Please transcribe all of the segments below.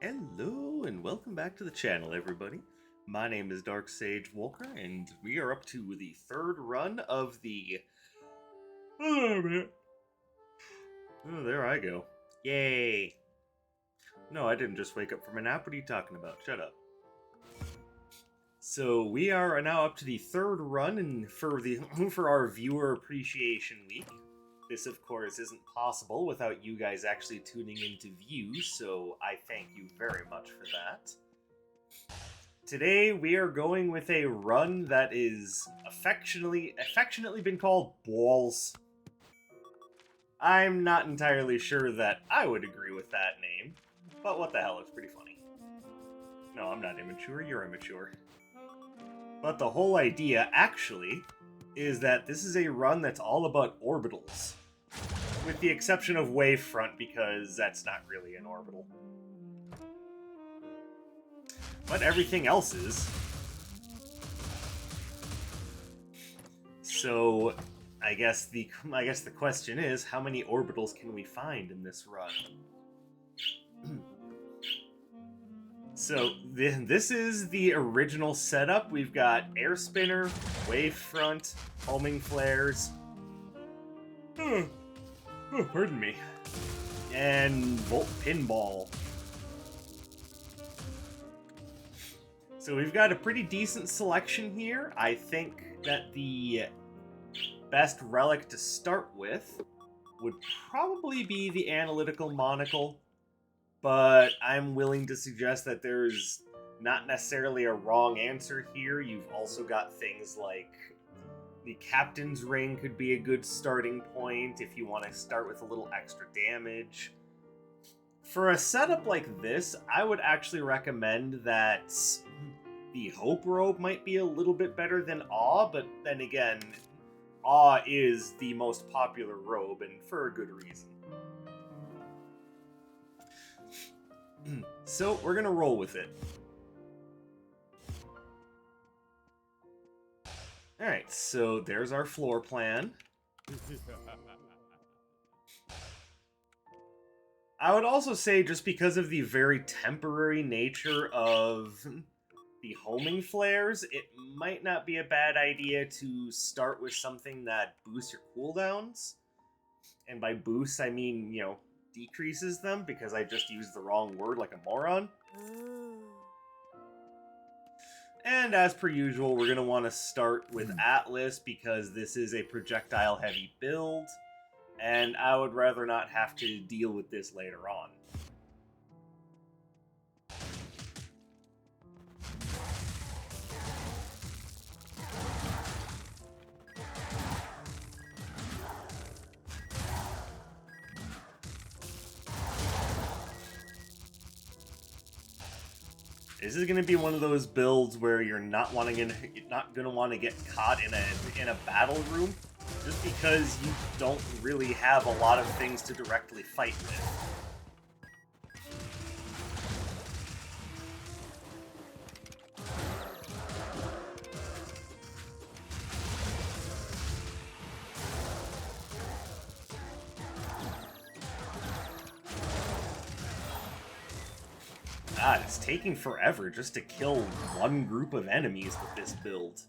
Hello and welcome back to the channel, everybody. My name is Dark Sage Walker, and we are up to the third run of the... Oh, man. Oh, there I go. Yay! No, I didn't just wake up from a nap. What are you talking about? Shut up. So we are now up to the third run, and for our viewer appreciation week. This, of course, isn't possible without you guys actually tuning in to view, so I thank you very much for that. Today, we are going with a run that is affectionately been called Balls. I'm not entirely sure that I would agree with that name, but what the hell, it's pretty funny. No, I'm not immature, you're immature. But the whole idea, actually, is that this is a run that's all about orbitals. With the exception of Wavefront, because that's not really an orbital. But everything else is. So, I guess the question is, how many orbitals can we find in this run? So, this is the original setup. We've got Air Spinner, Wavefront, Homing Flares. Oh, pardon me. And Volt Pinball. So we've got a pretty decent selection here. I think that the best relic to start with would probably be the Analytical Monocle, but I'm willing to suggest that there's not necessarily a wrong answer here. You've also got things like the Captain's Ring could be a good starting point if you want to start with a little extra damage. For a setup like this, I would actually recommend that the Hope Robe might be a little bit better than Awe, but then again, Awe is the most popular robe, and for a good reason. So, we're gonna roll with it. Alright, so there's our floor plan. I would also say, just because of the very temporary nature of the homing flares, it might not be a bad idea to start with something that boosts your cooldowns. And by boosts, I mean, decreases them, because I just used the wrong word like a moron. And as per usual, we're going to want to start with Atlas, because this is a projectile-heavy build, and I would rather not have to deal with this later on. This is going to be one of those builds where you're not going to want to get caught in a battle room, just because you don't really have a lot of things to directly fight with. God, it's taking forever just to kill one group of enemies with this build.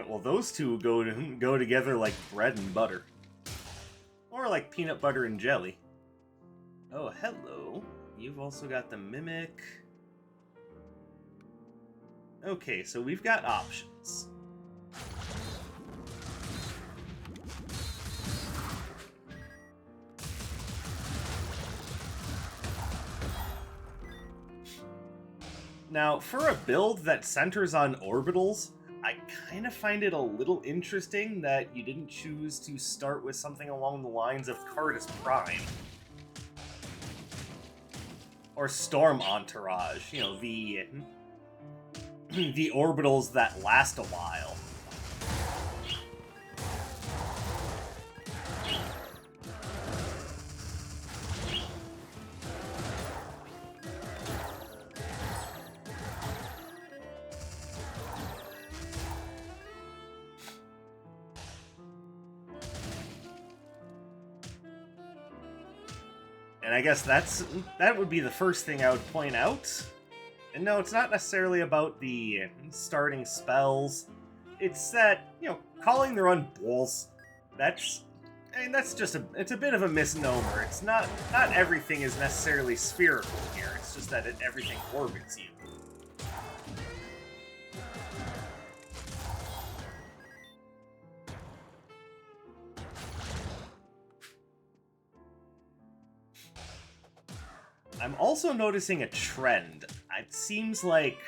Well, those two go together like bread and butter. Or like peanut butter and jelly. Oh, hello. You've also got the Mimic. Okay, so we've got options. Now, for a build that centers on orbitals, I kind of find it a little interesting that you didn't choose to start with something along the lines of Cardus Prime. Or Storm Entourage, the orbitals that last a while. And I guess that would be the first thing I would point out. And no, it's not necessarily about the starting spells. It's that, calling the run bulls, that's just it's a bit of a misnomer. It's not everything is necessarily spherical here. It's just that everything orbits you. I'm also noticing a trend. It seems like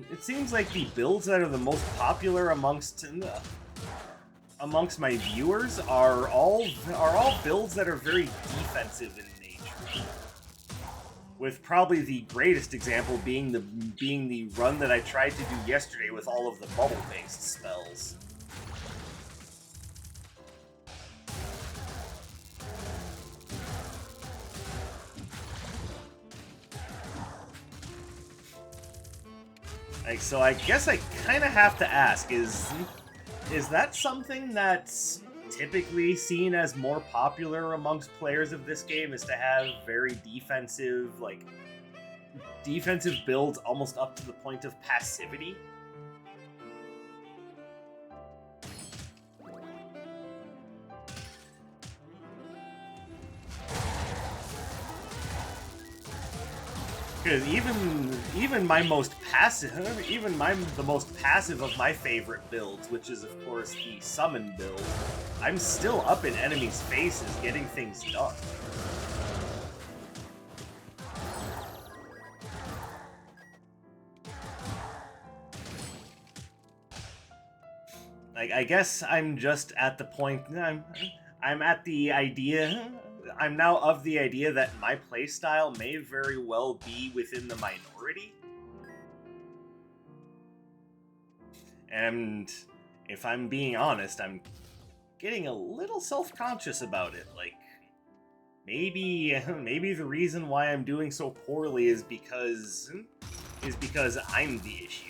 the builds that are the most popular amongst my viewers are all builds that are very defensive in nature. With probably the greatest example being the run that I tried to do yesterday with all of the bubble-based spells. So I guess I kind of have to ask, is that something that's typically seen as more popular amongst players of this game, is to have very defensive builds almost up to the point of passivity? Because even the most passive of my favorite builds, which is of course the summon build, I'm still up in enemies' faces getting things done. I guess I'm just at the point. I'm at the idea. I'm now of the idea that my playstyle may very well be within the minority. And if I'm being honest, I'm getting a little self-conscious about it. Maybe the reason why I'm doing so poorly is because I'm the issue.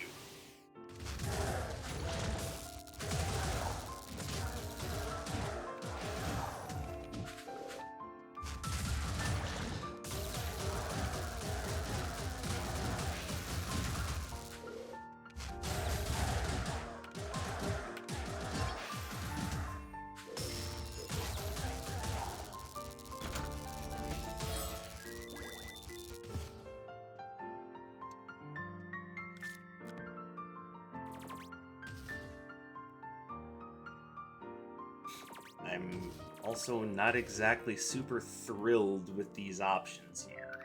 I'm also not exactly super thrilled with these options here.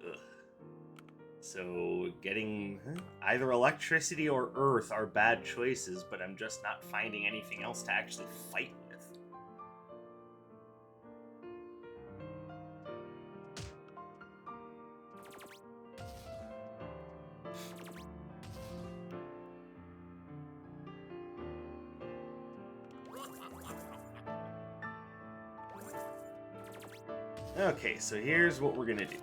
Ugh. So getting either electricity or earth are bad choices, but I'm just not finding anything else to actually fight with. Okay, so here's what we're gonna do.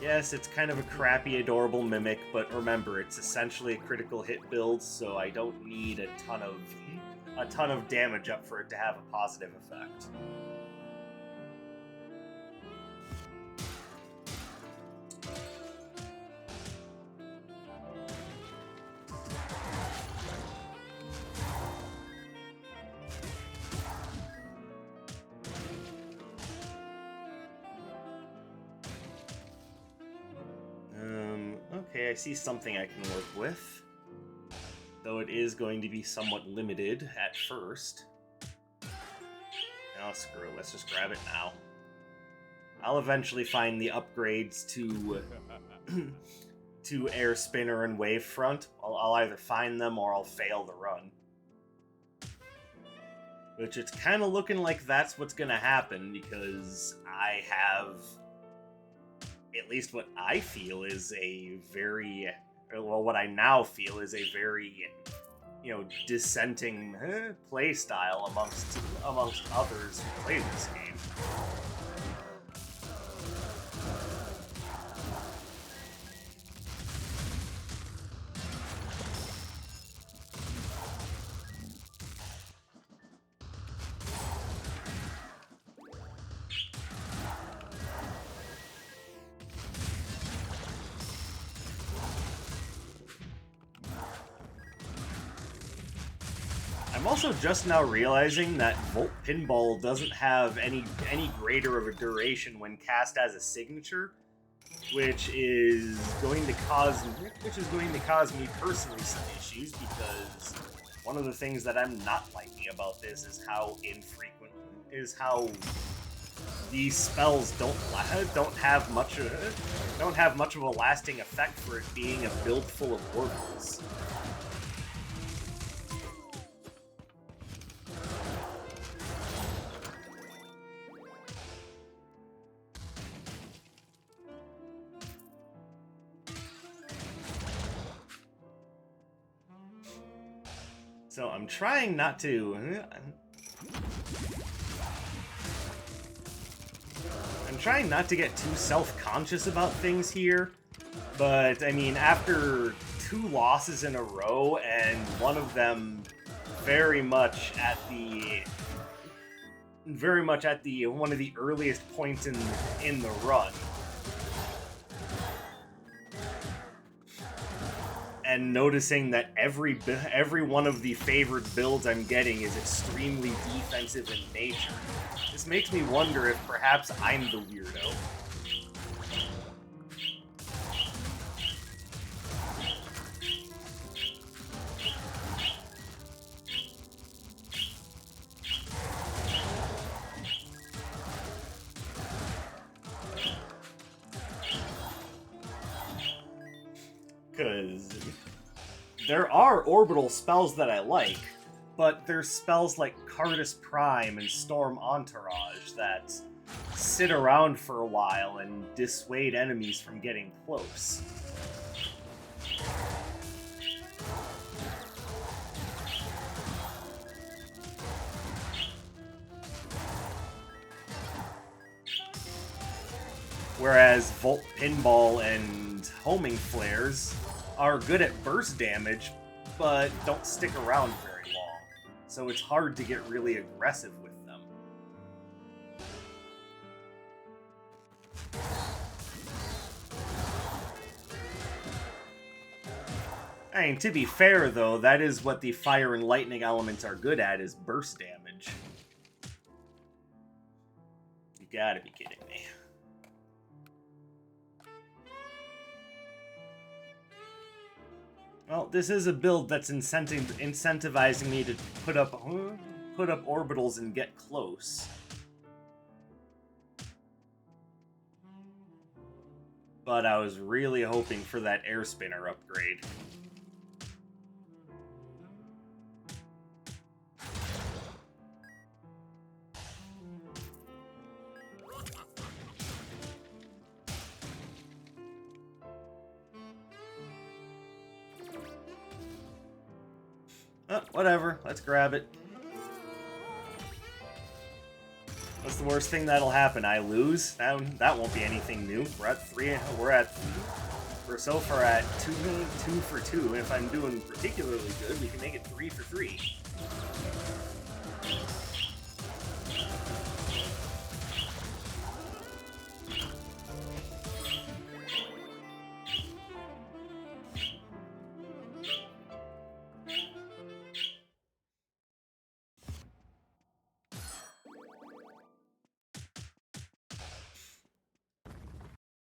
Yes, it's kind of a crappy, adorable mimic, but remember, it's essentially a critical hit build, so I don't need a ton of damage up for it to have a positive effect. Okay, I see something I can work with. Though it is going to be somewhat limited at first. Oh, screw it. Let's just grab it now. I'll eventually find the upgrades to to Air Spinner and Wavefront. I'll either find them or I'll fail the run. Which it's kind of looking like that's what's going to happen, because I have... at least what I feel is a very, well, what I now feel is a very, dissenting play style amongst others who play this game. I'm also just now realizing that Volt Pinball doesn't have any greater of a duration when cast as a signature, which is going to cause me personally some issues, because one of the things that I'm not liking about this is how these spells don't have much of a lasting effect for it being a build full of orbitals. So I'm trying not to... I'm trying not to get too self-conscious about things here, but, I mean, after 2 losses in a row, and one of them very much at one of the earliest points in the run, and noticing that every one of the favored builds I'm getting is extremely defensive in nature, this makes me wonder if perhaps I'm the weirdo. Because there are orbital spells that I like, but there's spells like Cardus Prime and Storm Entourage that sit around for a while and dissuade enemies from getting close. Whereas Volt Pinball and Homing Flares are good at burst damage, but don't stick around very long, so it's hard to get really aggressive with them. I mean, to be fair though, that is what the fire and lightning elements are good at, is burst damage. You gotta be kidding me. Well, this is a build that's incentivizing me to put up orbitals and get close. But I was really hoping for that air spinner upgrade. Whatever, let's grab it. What's the worst thing that'll happen? I lose? That won't be anything new. We're at 3. We're so far at 2 for 2, and if I'm doing particularly good, we can make it 3 for 3.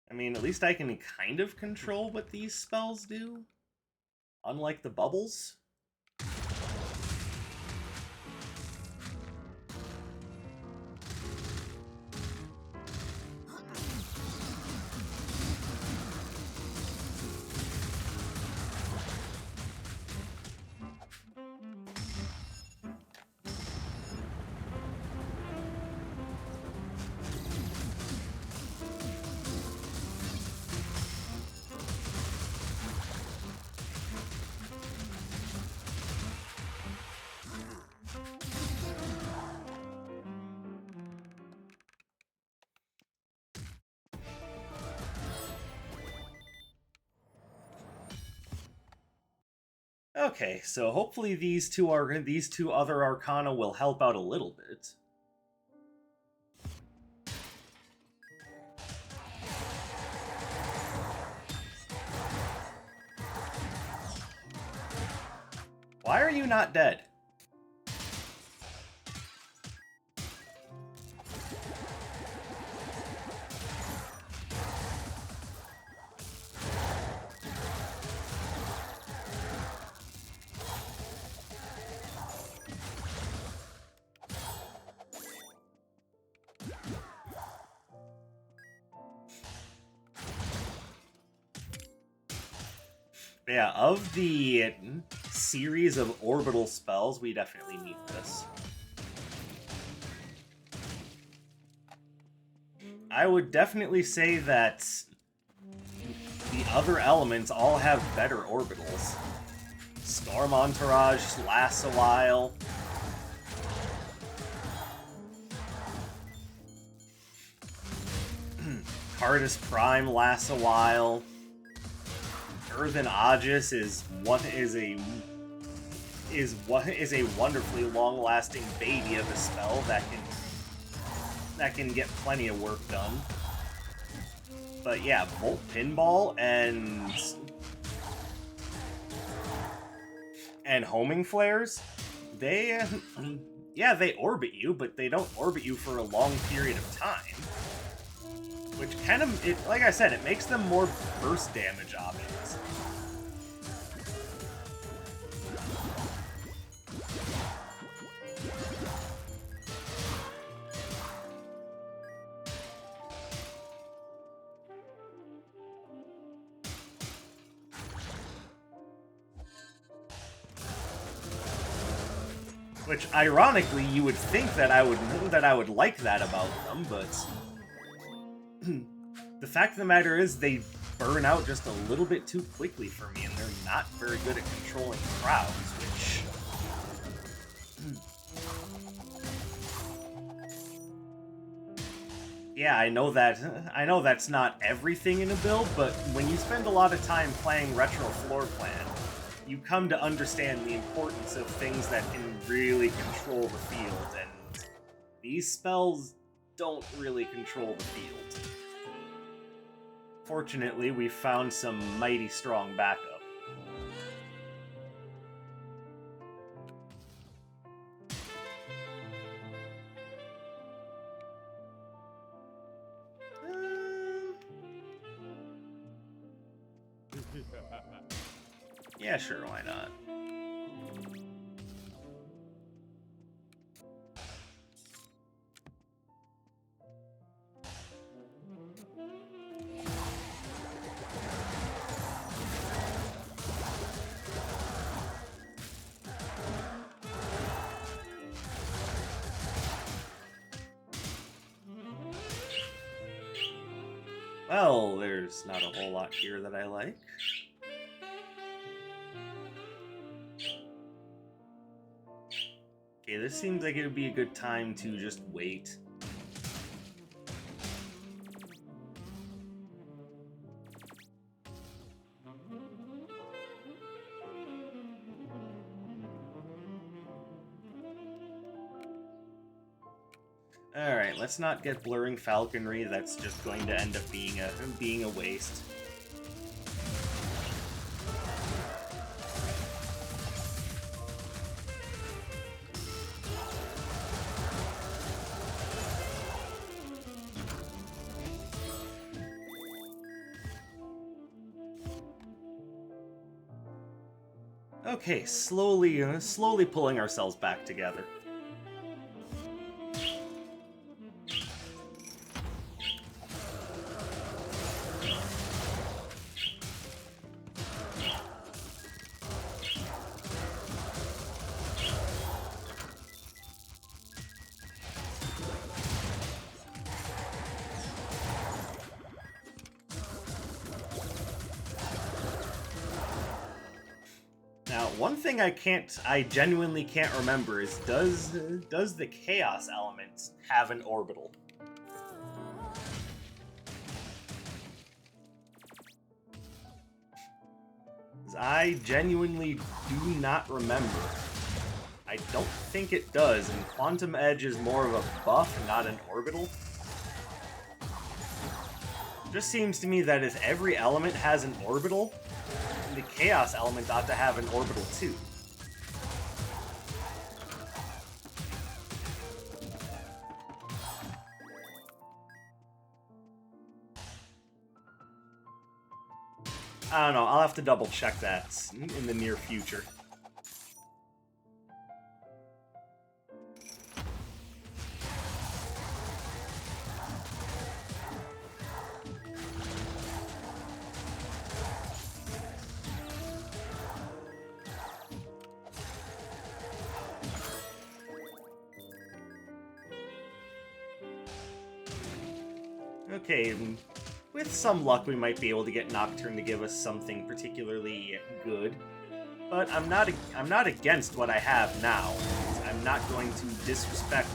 I mean, at least I can kind of control what these spells do, unlike the bubbles. Okay, so hopefully these two other Arcana will help out a little bit. Why are you not dead? Yeah, of the series of orbital spells, we definitely need this. I would definitely say that the other elements all have better orbitals. Storm Entourage lasts a while. Cardus Prime lasts a while. Earthen Aegis is a wonderfully long-lasting baby of a spell that can get plenty of work done. But yeah, Volt Pinball and Homing Flares, they orbit you, but they don't orbit you for a long period of time. Which kind of, like I said, it makes them more burst damage options. Which, ironically, you would think that I would like that about them, but the fact of the matter is they burn out just a little bit too quickly for me, and they're not very good at controlling crowds, which... Yeah, I know that's not everything in a build, but when you spend a lot of time playing Retro Floor Plan, you come to understand the importance of things that can really control the field, and these spells don't really control the field. Fortunately, we found some mighty strong backup. Yeah, sure, why not? Well, there's not a whole lot here that I like. Okay, this seems like it would be a good time to just wait. Alright, let's not get Blurring Falconry, that's just going to end up being a waste. Okay, slowly pulling ourselves back together. Now, one thing I genuinely can't remember is does the Chaos element have an orbital? I genuinely do not remember. I don't think it does, and Quantum Edge is more of a buff, not an orbital. It just seems to me that if every element has an orbital, the Chaos element ought to have an orbital too. I don't know, I'll have to double check that in the near future. Okay, with some luck we might be able to get Nocturne to give us something particularly good. But I'm not against what I have now. I'm not going to disrespect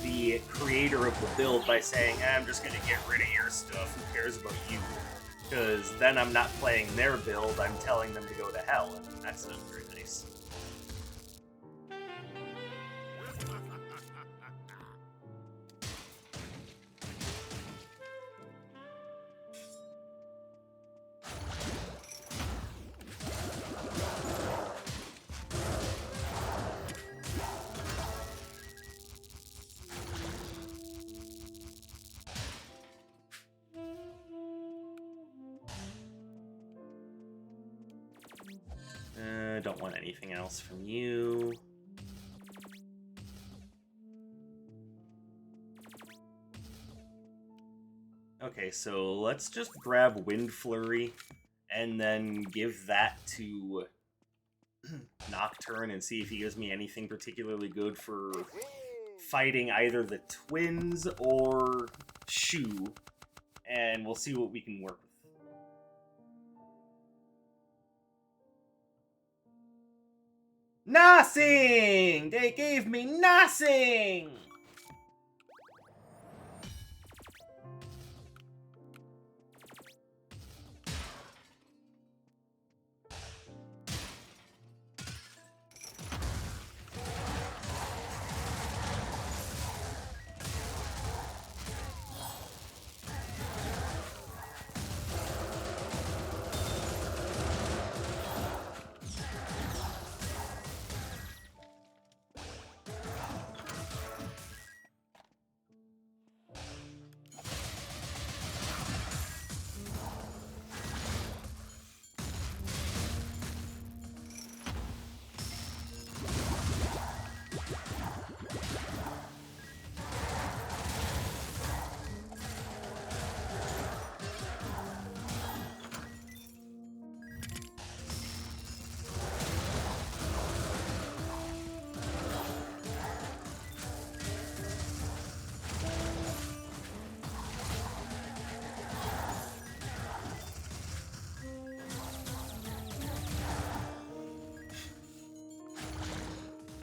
the creator of the build by saying, I'm just going to get rid of your stuff, who cares about you? Because then I'm not playing their build, I'm telling them to go to hell, and that's not very nice. Don't want anything else from you. Okay, so let's just grab Wind Flurry and then give that to Nocturne and see if he gives me anything particularly good for fighting either the twins or Shu, and we'll see what we can work with. Nothing! They gave me nothing!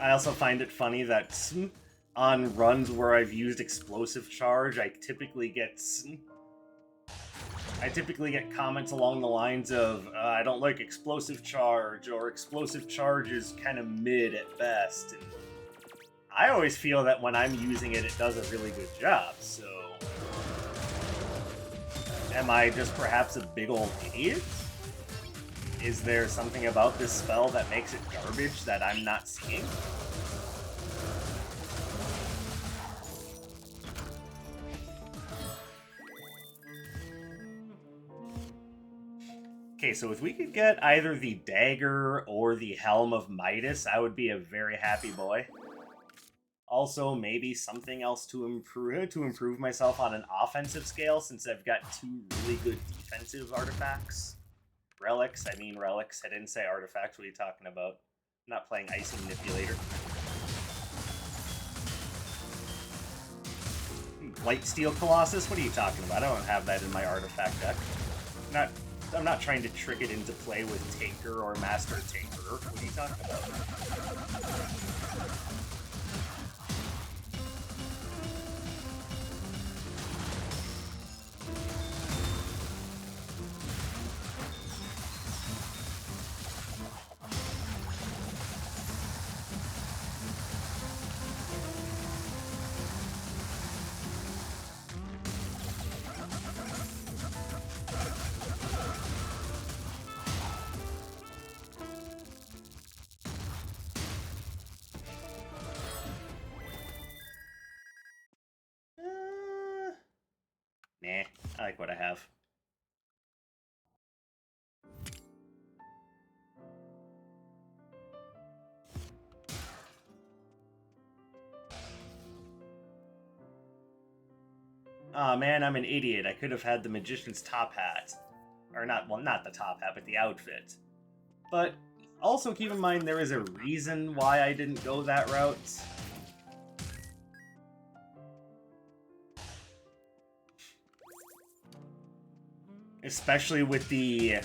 I also find it funny that on runs where I've used Explosive Charge, I typically get comments along the lines of, I don't like Explosive Charge, or Explosive Charge is kind of mid at best. And I always feel that when I'm using it, it does a really good job, so... Am I just perhaps a big old idiot? Is there something about this spell that makes it garbage that I'm not seeing? Okay, so if we could get either the Dagger or the Helm of Midas, I would be a very happy boy. Also, maybe something else to improve myself on an offensive scale, since I've got two really good defensive artifacts. Relics? I mean relics. I didn't say artifacts. What are you talking about? I'm not playing Icy Manipulator. Blightsteel Colossus? What are you talking about? I don't have that in my artifact deck. I'm not trying to trick it into play with Tinker or Master Tinkerer. What are you talking about? Nah, I like what I have. Aw, man, I'm an idiot. I could have had the Magician's top hat. Or not, well, not the top hat, but the outfit. But also keep in mind there is a reason why I didn't go that route. especially with the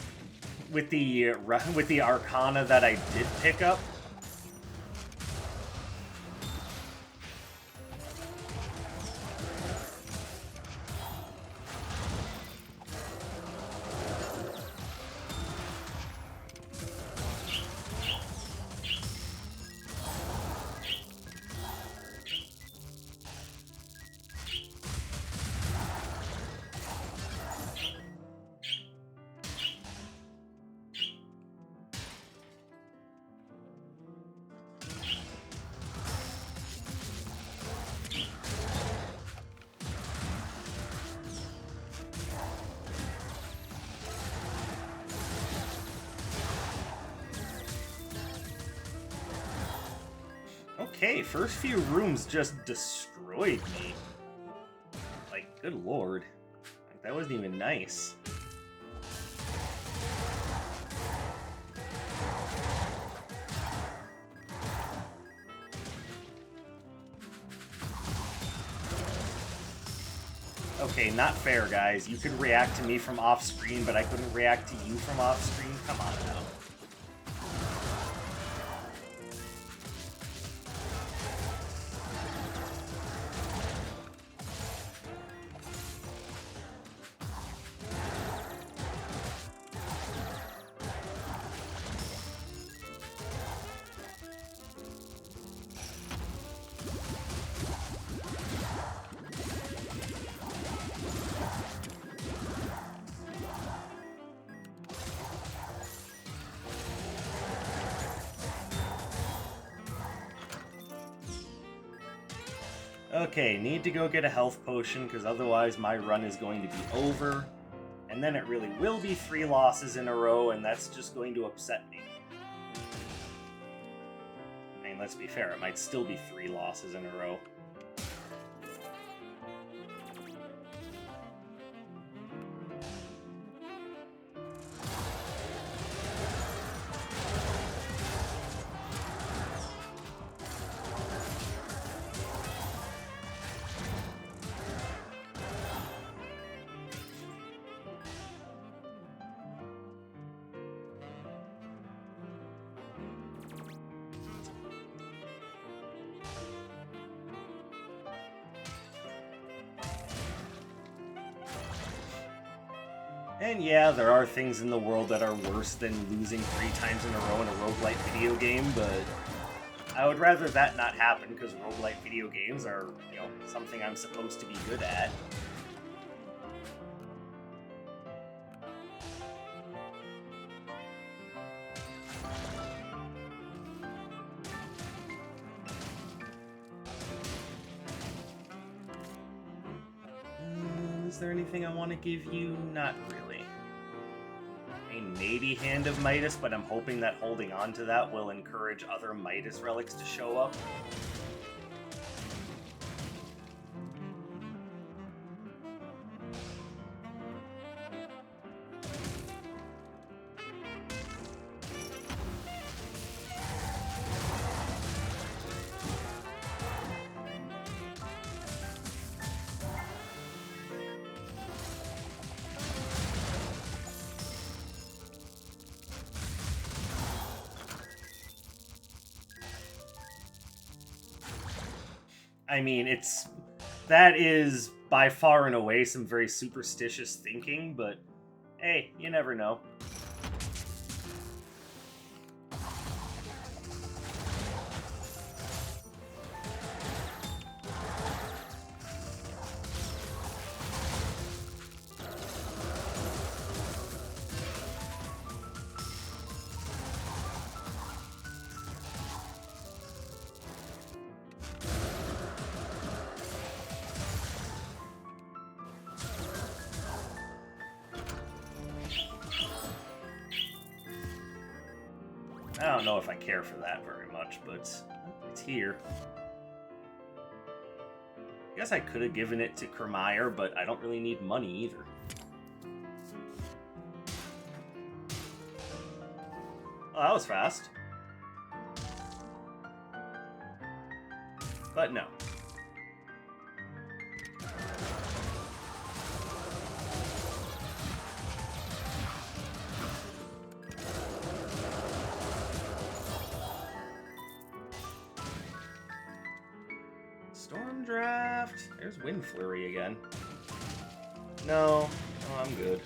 Arcana that I did pick up. Okay, first few rooms just destroyed me. Like, good lord. Like, that wasn't even nice. Okay, not fair, guys. You could react to me from off-screen, but I couldn't react to you from off-screen? Come on now. Okay, need to go get a health potion, because otherwise my run is going to be over. And then it really will be 3 losses in a row, and that's just going to upset me. I mean, let's be fair, it might still be 3 losses in a row. And yeah, there are things in the world that are worse than losing 3 times in a row in a roguelite video game, but I would rather that not happen, because roguelite video games are, you know, something I'm supposed to be good at. Is there anything I want to give you? Not really. I mean, maybe Hand of Midas, but I'm hoping that holding on to that will encourage other Midas relics to show up. I mean, that is by far and away some very superstitious thinking, but hey, you never know. I don't know if I care for that very much, but it's here. I guess I could have given it to Kermeyer, but I don't really need money either. Oh, that was fast. But no. There's Wind Flurry again. No, I'm good.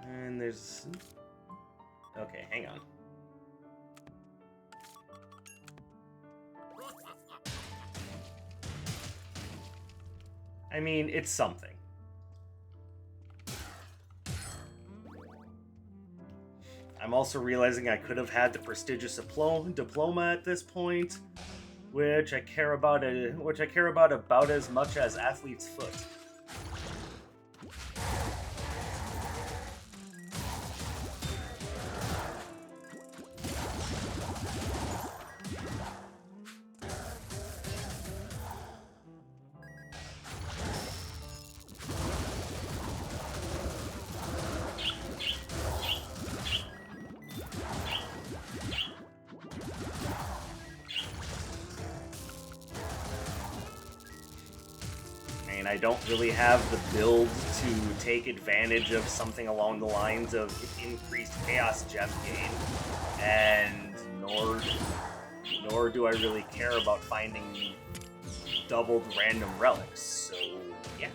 And there's... Okay, hang on. I mean, it's something. I'm also realizing I could have had the prestigious diploma at this point, which I care about about as much as Athlete's Foot. I don't really have the build to take advantage of something along the lines of increased Chaos Gem gain, and nor do I really care about finding doubled random relics, so yeah.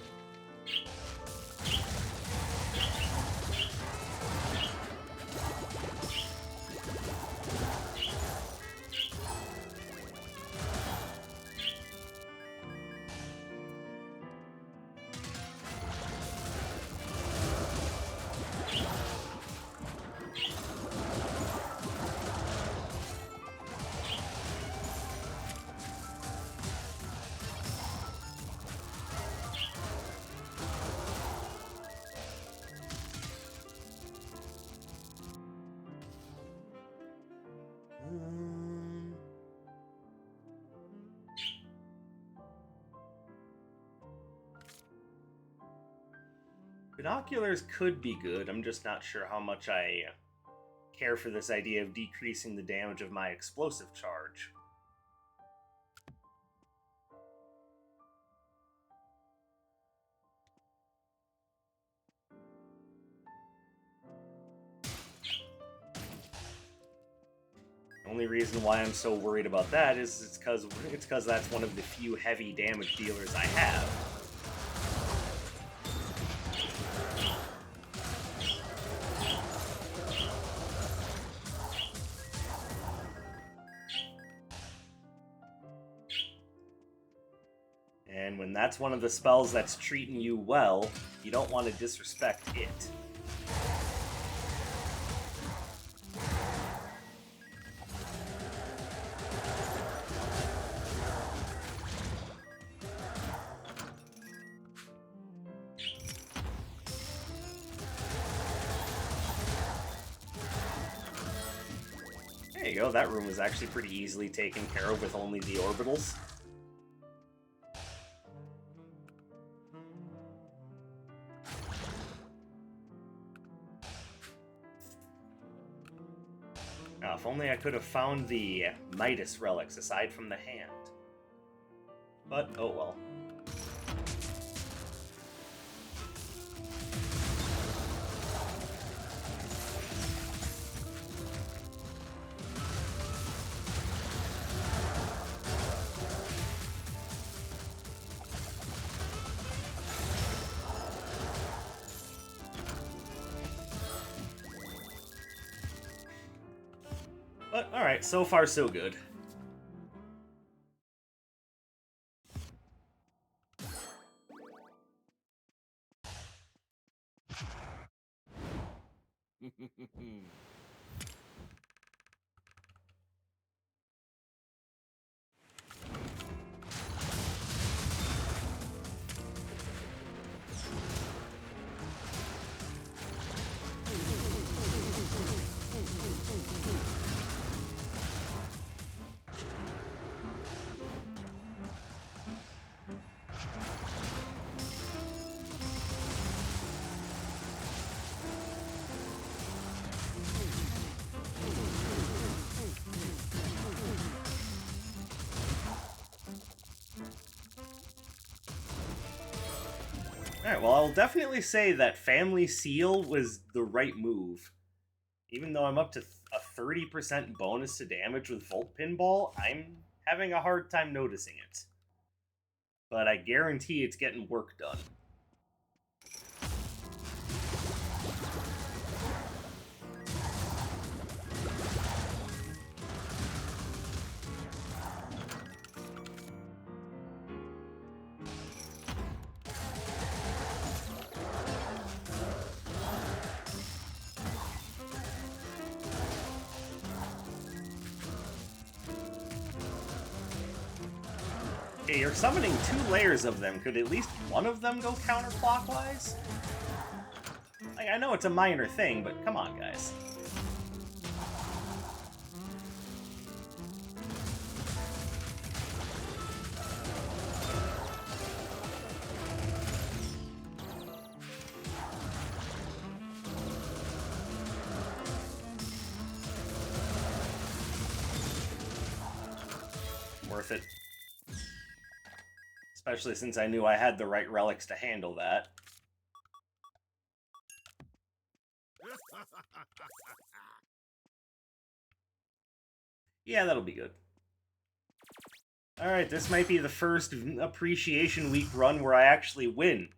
Binoculars could be good, I'm just not sure how much I care for this idea of decreasing the damage of my explosive charge. The only reason why I'm so worried about that is it's because that's one of the few heavy damage dealers I have. And when that's one of the spells that's treating you well, you don't want to disrespect it. There you go, that room was actually pretty easily taken care of with only the orbitals. Now, if only I could have found the Midas relics aside from the hand. But, oh well. But, alright, so far so good. Alright, well, I'll definitely say that Family Seal was the right move. Even though I'm up to a 30% bonus to damage with Volt Pinball, I'm having a hard time noticing it. But I guarantee it's getting work done. Okay, you're summoning 2 layers of them. Could at least one of them go counterclockwise? Like, I know it's a minor thing, but come on, guys. Worth it. Especially since I knew I had the right relics to handle that. Yeah, that'll be good. Alright, this might be the first Appreciation Week run where I actually win.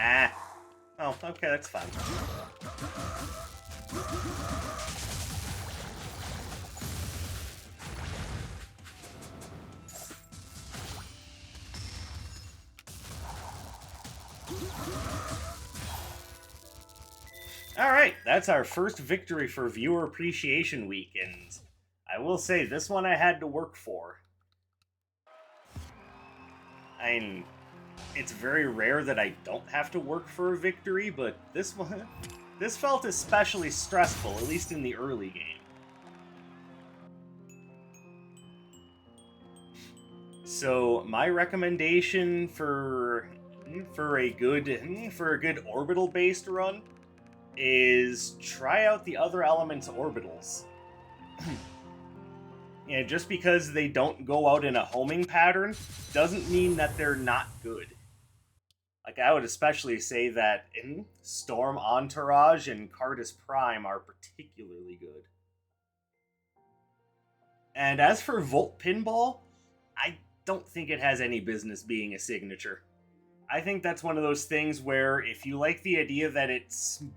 Ah. Oh, okay, that's fine. Alright, that's our first victory for Viewer Appreciation Week, and I will say, this one I had to work for. I mean, it's very rare that I don't have to work for a victory, but this one, this felt especially stressful, at least in the early game. So my recommendation for a good orbital based run is try out the other elements orbitals. Yeah, just because they don't go out in a homing pattern doesn't mean that they're not good. Like, I would especially say that Storm Entourage and Cardus Prime are particularly good. And as for Volt Pinball, I don't think it has any business being a signature. I think that's one of those things where if you like the idea that it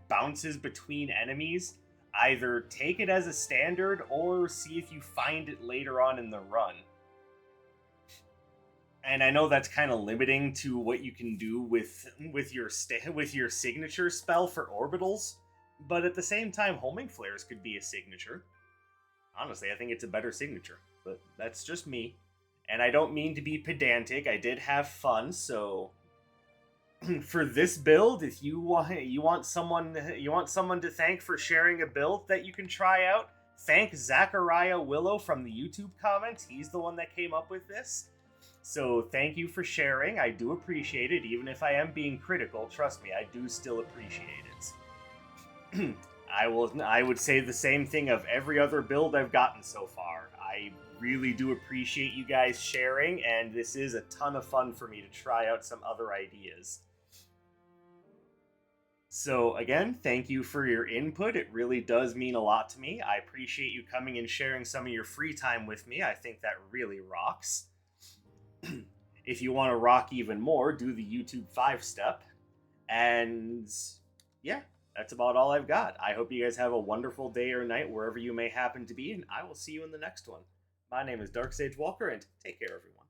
bounces between enemies, either take it as a standard or see if you find it later on in the run. And I know that's kind of limiting to what you can do with your signature spell for orbitals, but at the same time, homing flares could be a signature. Honestly, I think it's a better signature, but that's just me. And I don't mean to be pedantic. I did have fun, so for this build, if you want someone to thank for sharing a build that you can try out, thank Zachariah Willow from the YouTube comments. He's the one that came up with this. So thank you for sharing. I do appreciate it, even if I am being critical. Trust me, I do still appreciate it. I would say the same thing of every other build I've gotten so far. I really do appreciate you guys sharing, and this is a ton of fun for me to try out some other ideas. So again, thank you for your input. It really does mean a lot to me. I appreciate you coming and sharing some of your free time with me. I think that really rocks. If you want to rock even more, do the YouTube 5-step. And yeah, that's about all I've got. I hope you guys have a wonderful day or night wherever you may happen to be, and I will see you in the next one. My name is Dark Sage Walker, and take care, everyone.